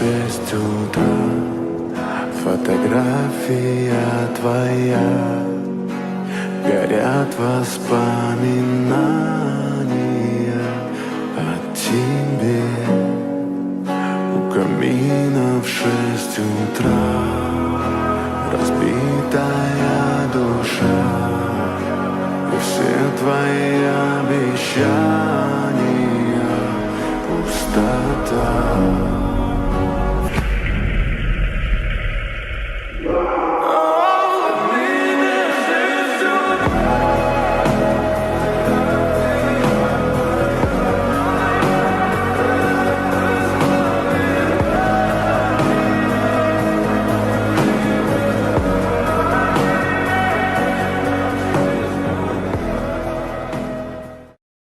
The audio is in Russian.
6 утра, фотография твоя, горят воспоминания о тебе. У камина в 6 утра разбитая душа, и все твои обещания пустота.